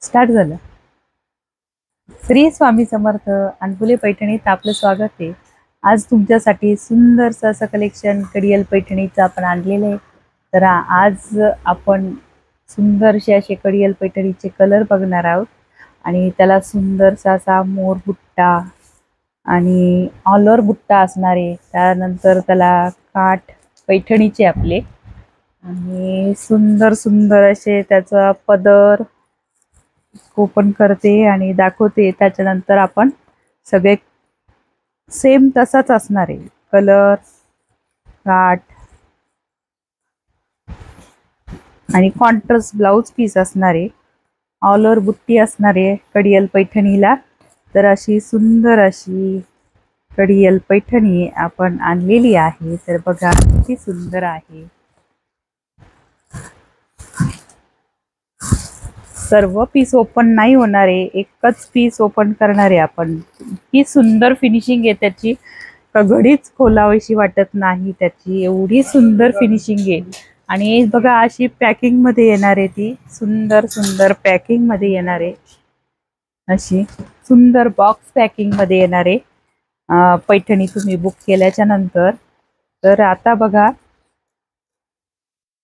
Start झालं. श्री स्वामी समर्थ अनफुले पैठणीत आपलं स्वागत आहे. आज तुमच्यासाठी सुंदरसं असं कलेक्शन कडियल पैठणीचं आपण आणलेलं आहे. तर आज आपण सुंदरसे असे कडियल पैठणीचे कलर बघणार आहोत आणि त्याला सुंदरसा असा मोर बुट्टा आणि ऑल ओव्हर बुट्टा असणार आहे. त्यानंतर त्याला काठ पैठणीचे आपले आणि सुंदर सुंदर असे त्याचा पदर ओपन करते आणि दाखवते. त्याच्यानंतर आपण सगळे सेम तसाच असणार आहे. कलर, काठ आणि कॉन्ट्रास्ट ब्लाउज पीस असणार आहे. ऑल ओव्हर बुट्टी असणार आहे कडियल पैठणीला. तर अशी सुंदर अशी कडियल पैठणी आपण आणलेली आहे. तर बघा किती सुंदर आहे. सर्व पीस ओपन नाही होणार आहे, एकच पीस ओपन करणार आहे आपण. ही सुंदर फिनिशिंग आहे त्याची, घडीच खोलावीशी वाटत नाही त्याची, एवढी सुंदर फिनिशिंग आहे. आणि बघा अशी पॅकिंग मध्ये येणार आहे ती, सुंदर सुंदर पॅकिंग मध्ये येणार आहे. अशी सुंदर बॉक्स पॅकिंग मध्ये येणार आहे पैठणी तुम्ही बुक केल्याच्या नंतर. तर आता बघा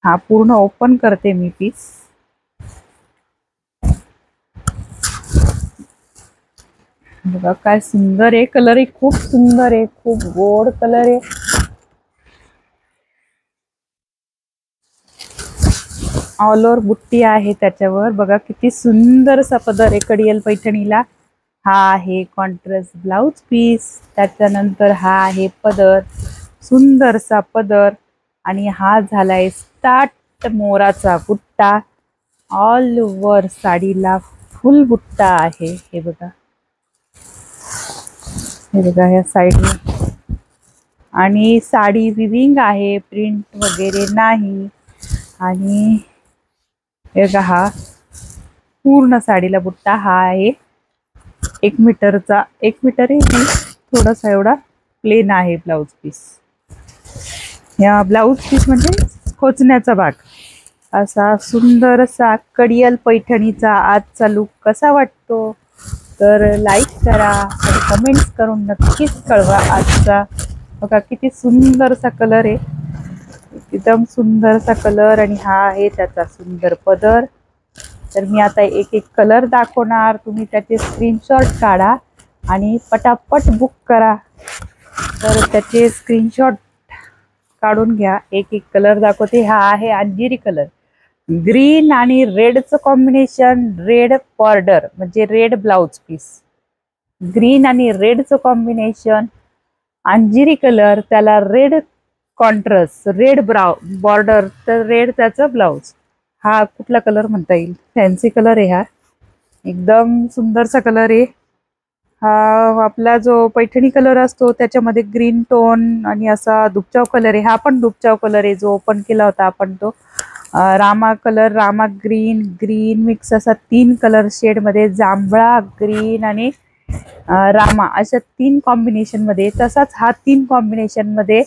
हा पूर्ण ओपन करते मी पीस. बघा काय सुंदर आहे. कलर आहे खूप सुंदर आहे, खूप गोड कलर आहे. ऑल ओव्हर बुट्टी आहे त्याच्यावर. बघा किती सुंदरसा पदर आहे कडियल पैठणीला. हा आहे कॉन्ट्रास्ट ब्लाउज पीस, त्याच्यानंतर हा आहे पदर, सुंदरसा पदर. आणि हा झालाय स्टार्ट मोराचा बुट्टा. ऑल ओव्हर साडीला फुल बुट्टा आहे. हे बघा, हे बघा ह्या साईडने. आणि साडी विविंग आहे, प्रिंट वगैरे नाही. आणि हे बघा हा पूर्ण साडीला बुट्टा. हा आहे 1 मीटरचा, 1 मीटर आहे, थोडासा एवढा प्लेन आहे ब्लाउज पीस. या ब्लाउज पीस म्हणजे खोचण्याचा भाग. असा सुंदरसा कडियल पैठणीचा आजचा लुक कसा वाटतो तर लाईक करा आणि कमेंट्स करून नक्कीच कळवा. आजचा बघा किती सुंदरसा कलर आहे, एकदम सुंदरसा कलर. आणि हा आहे त्याचा सुंदर पदर. तर मी आता एक एक कलर दाखवणार, तुम्ही त्याचे स्क्रीनशॉट काढा आणि पटापट बुक करा. तर त्याचे स्क्रीनशॉट काढून घ्या. एक एक कलर दाखवते. हा आहे अंजिरी कलर, ग्रीन आणि रेडचं कॉम्बिनेशन, रेड बॉर्डर म्हणजे रेड ब्लाउज पीस, ग्रीन आणि रेडचं कॉम्बिनेशन, अंजिरी कलर, त्याला रेड कॉन्ट्रास्ट, रेड बॉर्डर, तर रेड त्याचं ब्लाउज. हा कुठला कलर म्हणता येईल, फॅन्सी कलर आहे हा, एकदम सुंदरसा कलर आहे हा. आपला जो पैठणी कलर असतो त्याच्यामध्ये ग्रीन टोन आणि असा दुपचाव कलर आहे. हा पण दुपचाव कलर आहे जो ओपन केला होता आपण तो. Rama colour, Rama green, green mix असा 3 कलर शेड मध्ये, जांभळा, ग्रीन आणि रामा अशा 3 कॉम्बिनेशन मध्ये. तसाच हा 3 कॉम्बिनेशन मध्ये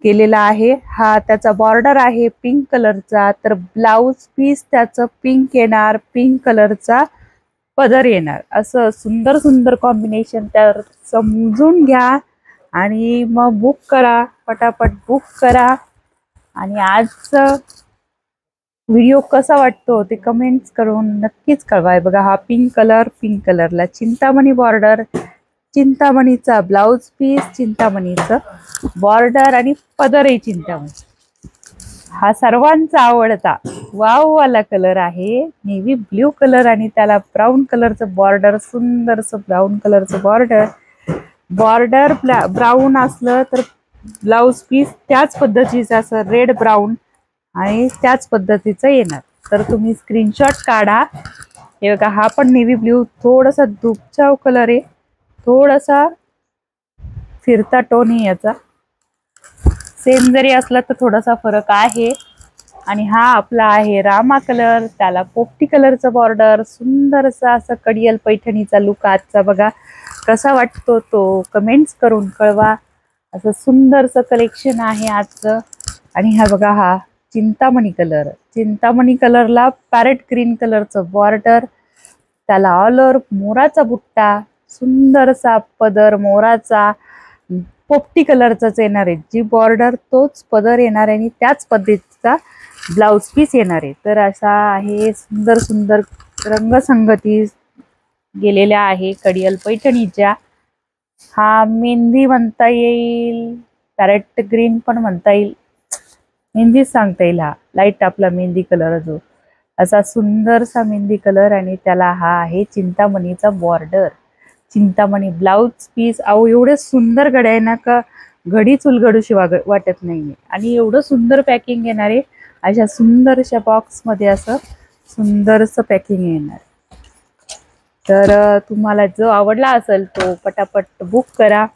केलेला आहे. हा त्याचा बॉर्डर आहे पिंक कलरचा, तर ब्लाउज पीस त्याचं पिंक येणार, पिंक कलरचा पदर येणार. असं सुंदर सुंदर कॉम्बिनेशन. तर समजून घ्या आणि मग बुक करा, पटापट बुक करा. आणि आजचं व्हिडिओ कसा वाटतो ते कमेंट्स करून नक्कीच कळवाय. बघा हा पिंक कलर, पिंक कलरला चिंतामणी बॉर्डर, चिंतामणीचा ब्लाउज पीस, चिंतामणीचं बॉर्डर आणि पदरही चिंतामणी. हा सर्वांचा आवडता वाववाला कलर आहे, नेव्ही ब्ल्यू कलर आणि त्याला ब्राऊन कलरचं बॉर्डर, सुंदरचं ब्राऊन कलरचं बॉर्डर. बॉर्डर ब्राऊन असलं तर ब्लाउज पीस त्याच पद्धतीचं असं रेड ब्राऊन आणि त्याच पद्धतीचं येणार. तर तुम्ही स्क्रीनशॉट काढा. हे बघा हा पण नेव्ही ब्ल्यू, थोडासा दुपचाव कलर आहे, थोडासा फिरता टोन आहे याचा. सेम जरी असला तर थोडासा फरक आहे. आणि हा आपला आहे रामा कलर, त्याला पोपटी कलरचं बॉर्डर, सुंदरसा असं कडियल पैठणीचा लुक आजचा. बघा कसा वाटतो तो कमेंट्स करून कळवा. असं सुंदरचं कलेक्शन आहे आजचं. आणि हा बघा हा चिंतामणी कलर, चिंतामणी कलरला पॅरेट ग्रीन कलरचं बॉर्डर, त्याला ऑल ओव्हर मोराचा बुट्टा, सुंदरसा पदर मोराचा, पोपटी कलरचाच येणार आहे, जी बॉर्डर तोच पदर येणार आहे आणि त्याच पद्धतीचा ब्लाउज पीस येणार आहे. तर असा आहे सुंदर सुंदर रंगसंगती गेलेल्या आहे कडियाल पैठणीच्या. हा मेहंदी म्हणता येईल, पॅरेट ग्रीन पण म्हणता येईल, मेहंदीच सांगता येईल. हा लाईट आपला मेहंदी कलर जो असा सुंदरसा मेहंदी कलर आणि त्याला हा आहे चिंतामणीचा बॉर्डर, चिंतामणी ब्लाउज पीस. अहो एवढे सुंदर घड्या आहे ना का घडीच उलगडूशी वाटत नाहीये. आणि एवढं सुंदर पॅकिंग येणार आहे, अशा सुंदरशा बॉक्समध्ये असं सुंदरसं पॅकिंग येणार. तर तुम्हाला जो आवडला असेल तो पटापट बुक करा,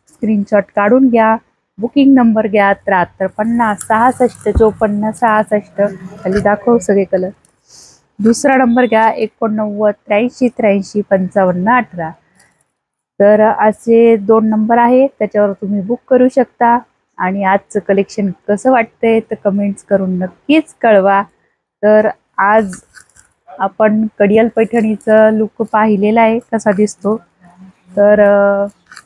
स्क्रीनशॉट काढून घ्या, बुकिंग नंबर घ्या 7350665466. खाली दाखव सगळे कलर. दुसरा नंबर घ्या 8983835518. तर असे 2 नंबर आहेत, त्याच्यावर तुम्ही बुक करू शकता. आणि आजचं कलेक्शन कसं वाटतंय तर कमेंट्स करून नक्कीच कळवा. तर आज आपण कडियाल पैठणीचं लुक पाहिलेला आहे कसा दिसतो. तर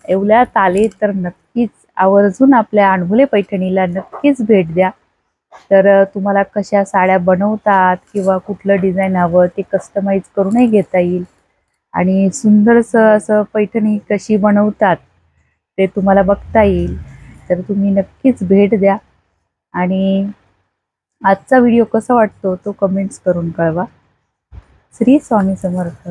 एवढ्यात आले तर नक्कीच आवर्जून आपल्या अनभुले पैठणीला नक्कीच भेट द्या. तर तुम्हाला कशा साड्या बनवतात किंवा कुठलं डिझाईन हवं ते कस्टमाइज करूनही घेता येईल. आणि सुंदरसं असं पैठणी कशी बनवतात ते तुम्हाला बघता येईल. तर तुम्ही नक्कीच भेट द्या. आणि आजचा व्हिडिओ कसा वाटतो तो कमेंट्स करून कळवा. श्री स्वामी समर्थ.